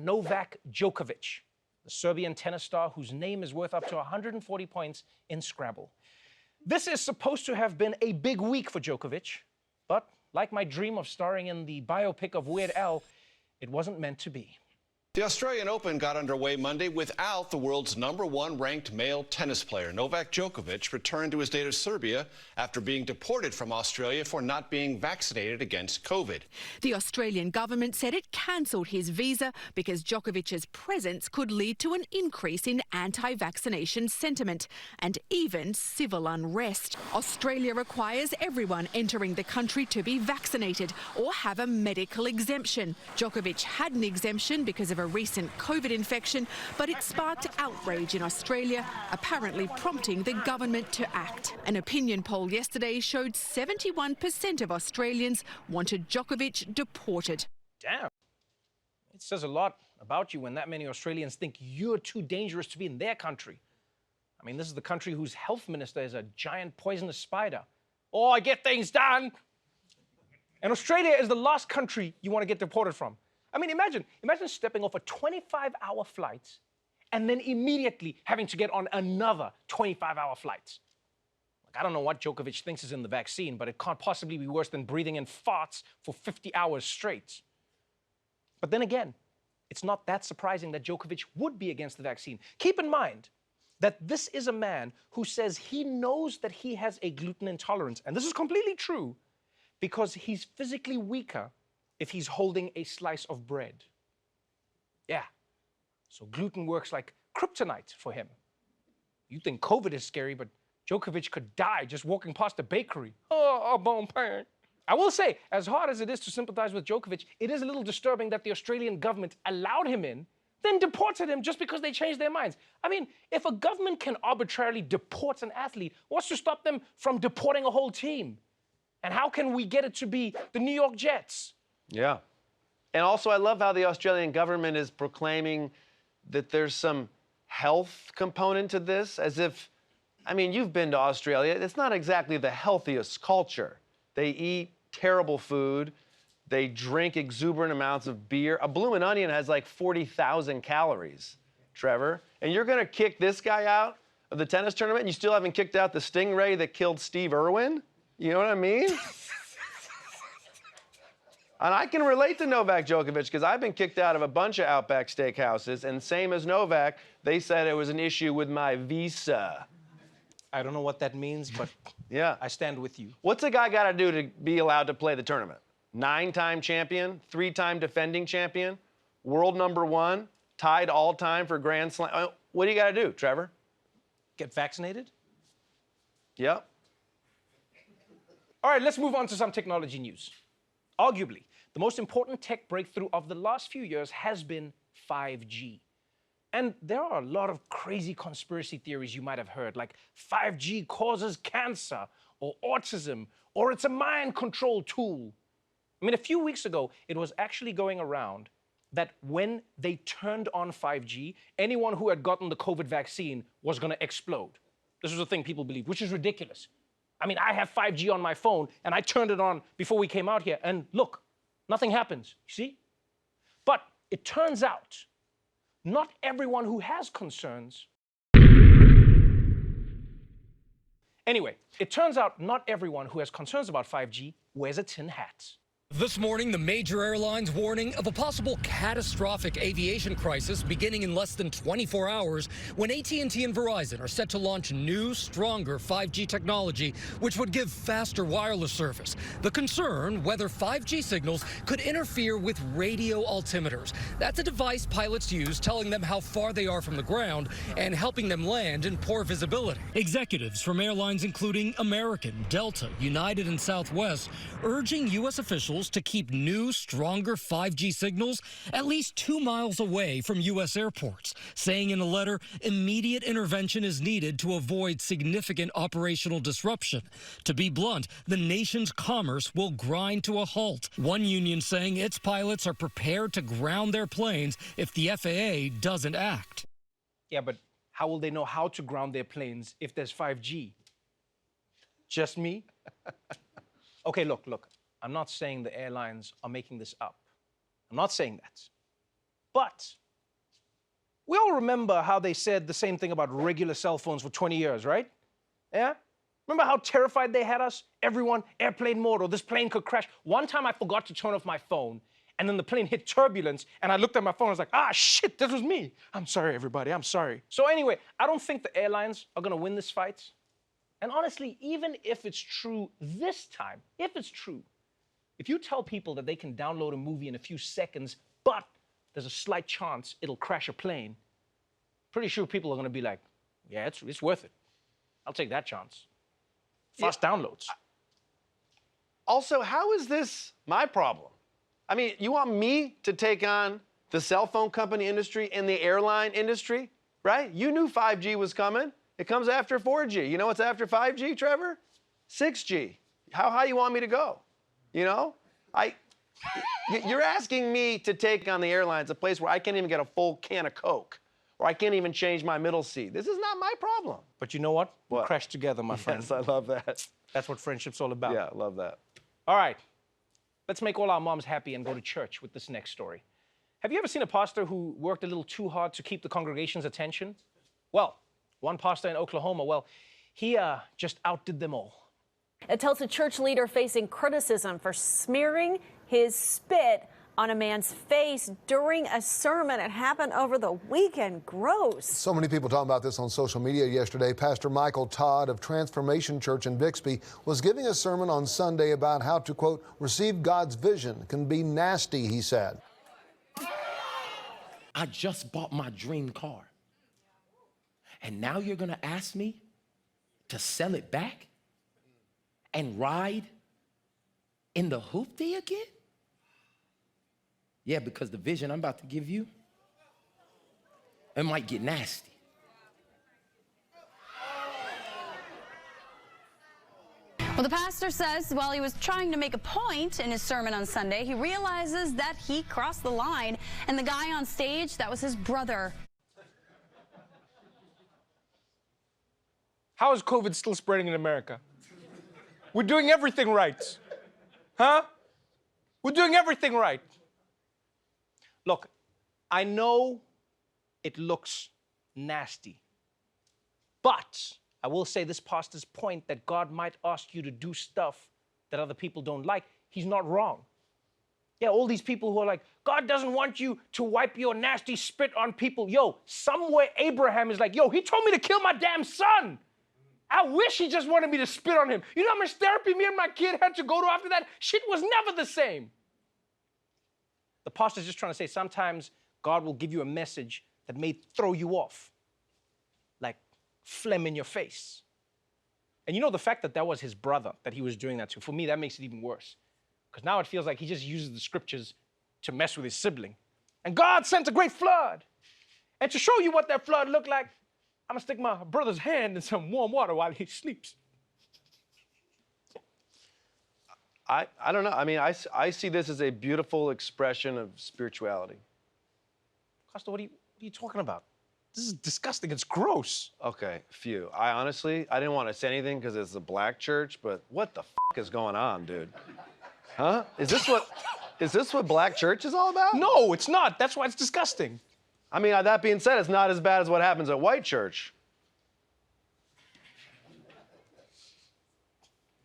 Novak Djokovic, the Serbian tennis star whose name is worth up to 140 points in Scrabble. This is supposed to have been a big week for Djokovic, but like my dream of starring in the biopic of Weird Al, it wasn't meant to be. The Australian Open got underway Monday without the world's #1 ranked male tennis player. Novak Djokovic returned to his native Serbia after being deported from Australia for not being vaccinated against COVID. The Australian government said it cancelled his visa because Djokovic's presence could lead to an increase in anti-vaccination sentiment and even civil unrest. Australia requires everyone entering the country to be vaccinated or have a medical exemption. Djokovic had an exemption because of a recent COVID infection, but it sparked outrage in Australia, apparently prompting the government to act. An opinion poll yesterday showed 71% of Australians wanted Djokovic deported. Damn. It says a lot about you when that many Australians think you're too dangerous to be in their country. I mean, this is the country whose health minister is a giant poisonous spider. Oh, I get things done. And Australia is the last country you want to get deported from. I mean, imagine stepping off a 25-hour flight and then immediately having to get on another 25-hour flight. Like, I don't know what Djokovic thinks is in the vaccine, but it can't possibly be worse than breathing in farts for 50 hours straight. But then again, it's not that surprising that Djokovic would be against the vaccine. Keep in mind that this is a man who says he knows that he has a gluten intolerance, and this is completely true, because he's physically weaker if he's holding a slice of bread. Yeah, so gluten works like kryptonite for him. You think COVID is scary, but Djokovic could die just walking past a bakery. Oh, bon pain. I will say, as hard as it is to sympathize with Djokovic, it is a little disturbing that the Australian government allowed him in, then deported him just because they changed their minds. I mean, if a government can arbitrarily deport an athlete, what's to stop them from deporting a whole team? And how can we get it to be the New York Jets? Yeah. And also, I love how the Australian government is proclaiming that there's some health component to this, as if, I mean, you've been to Australia. It's not exactly the healthiest culture. They eat terrible food. They drink exuberant amounts of beer. A Bloomin' Onion has like 40,000 calories, Trevor. And you're going to kick this guy out of the tennis tournament, and you still haven't kicked out the stingray that killed Steve Irwin? You know what I mean? And I can relate to Novak Djokovic because I've been kicked out of a bunch of Outback steakhouses, and same as Novak, they said it was an issue with my visa. I don't know what that means, but yeah, I stand with you. What's a guy got to do to be allowed to play the tournament? 9-time champion, 3-time defending champion, world #1, tied all-time for Grand Slam. What do you got to do, Trevor? Get vaccinated? Yep. All right, let's move on to some technology news. Arguably, the most important tech breakthrough of the last few years has been 5G. And there are a lot of crazy conspiracy theories you might have heard, like 5G causes cancer, or autism, or it's a mind control tool. I mean, a few weeks ago, it was actually going around that when they turned on 5G, anyone who had gotten the COVID vaccine was going to explode. This was a thing people believed, which is ridiculous. I mean, I have 5G on my phone, and I turned it on before we came out here, and look, nothing happens, you see? But it turns out, not everyone who has concerns... Anyway, it turns out not everyone who has concerns about 5G wears a tin hat. This morning, the major airlines warning of a possible catastrophic aviation crisis beginning in less than 24 hours when AT&T and Verizon are set to launch new, stronger 5G technology, which would give faster wireless service. The concern, whether 5G signals could interfere with radio altimeters. That's a device pilots use telling them how far they are from the ground and helping them land in poor visibility. Executives from airlines including American, Delta, United, and Southwest urging U.S. officials to keep new, stronger 5G signals at least 2 miles away from U.S. airports, saying in a letter, immediate intervention is needed to avoid significant operational disruption. To be blunt, the nation's commerce will grind to a halt. One union saying its pilots are prepared to ground their planes if the FAA doesn't act. Yeah, but how will they know how to ground their planes if there's 5G? Just me? Okay, look. I'm not saying the airlines are making this up. I'm not saying that. But we all remember how they said the same thing about regular cell phones for 20 years, right? Yeah? Remember how terrified they had us? Everyone, airplane mode, or this plane could crash. One time I forgot to turn off my phone, and then the plane hit turbulence, and I looked at my phone, I was like, ah, shit, that was me. I'm sorry, everybody, I'm sorry. So anyway, I don't think the airlines are gonna win this fight. And honestly, even if it's true this time, if it's true, if you tell people that they can download a movie in a few seconds, but there's a slight chance it'll crash a plane, pretty sure people are gonna be like, yeah, it's worth it. I'll take that chance. Fast downloads. Also, how is this my problem? I mean, you want me to take on the cell phone company industry and the airline industry, right? You knew 5G was coming. It comes after 4G. You know what's after 5G, Trevor? 6G. How high you want me to go? You know? You're asking me to take on the airlines, a place where I can't even get a full can of Coke, or I can't even change my middle seat. This is not my problem. But you know what? What? We crash together, my friend. Yes, I love that. That's what friendship's all about. Yeah, I love that. All right. Let's make all our moms happy and go to church with this next story. Have you ever seen a pastor who worked a little too hard to keep the congregation's attention? Well, one pastor in Oklahoma, he just outdid them all. It tells a church leader facing criticism for smearing his spit on a man's face during a sermon. It happened over the weekend. Gross. So many people talking about this on social media yesterday. Pastor Michael Todd of Transformation Church in Bixby was giving a sermon on Sunday about how to, quote, receive God's vision can be nasty, he said. I just bought my dream car. And now you're going to ask me to sell it back and ride in the hoopty again? Yeah, because the vision I'm about to give you, it might get nasty. Well, the pastor says while he was trying to make a point in his sermon on Sunday, he realizes that he crossed the line, and the guy on stage, that was his brother. How is COVID still spreading in America? We're doing everything right. Huh? We're doing everything right. Look, I know it looks nasty, but I will say this pastor's point that God might ask you to do stuff that other people don't like, he's not wrong. Yeah, all these people who are like, God doesn't want you to wipe your nasty spit on people. Yo, somewhere Abraham is like, yo, he told me to kill my damn son. I wish he just wanted me to spit on him. You know how much therapy me and my kid had to go to after that? Shit was never the same. The pastor's just trying to say sometimes God will give you a message that may throw you off, like phlegm in your face. And you know, the fact that that was his brother that he was doing that to, for me, that makes it even worse. Because now it feels like he just uses the scriptures to mess with his sibling. And God sent a great flood. And to show you what that flood looked like, I'm gonna stick my brother's hand in some warm water while he sleeps. I don't know. I mean, I see this as a beautiful expression of spirituality. Costa, what are you talking about? This is disgusting. It's gross. Okay, phew. I didn't want to say anything because it's a black church, but what the f is going on, dude? Huh? Is this what black church is all about? No, it's not. That's why it's disgusting. I mean, that being said, it's not as bad as what happens at white church.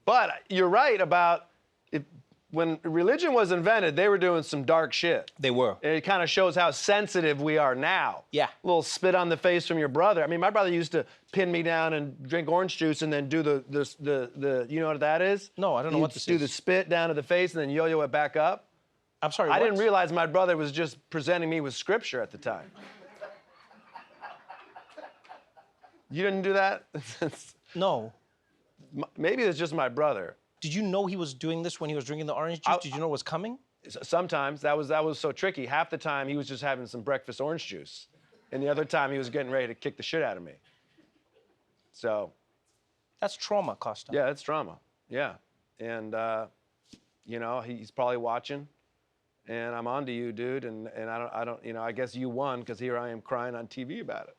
But you're right about when religion was invented, they were doing some dark shit. They were. And it kind of shows how sensitive we are now. Yeah. A little spit on the face from your brother. I mean, my brother used to pin me down and drink orange juice and then do the you know what that is? No, I don't know what this is. Do the spit down to the face and then yo-yo it back up. I'm sorry, I what? didn't realize my brother was just presenting me with scripture at the time. You didn't do that? No. Maybe it's just my brother. Did you know he was doing this when he was drinking the orange juice? Did you know it was coming? Sometimes that was so tricky. Half the time he was just having some breakfast orange juice, and the other time he was getting ready to kick the shit out of me. So. That's trauma, Costa. Yeah, that's trauma. Yeah, and you know, he's probably watching, and I'm on to you, dude. And I don't, you know, I guess you won because here I am crying on TV about it.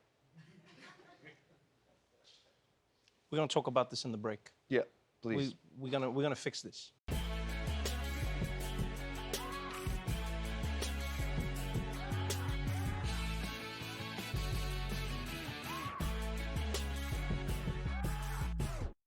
We're gonna talk about this in the break. Yeah, please. We're gonna fix this.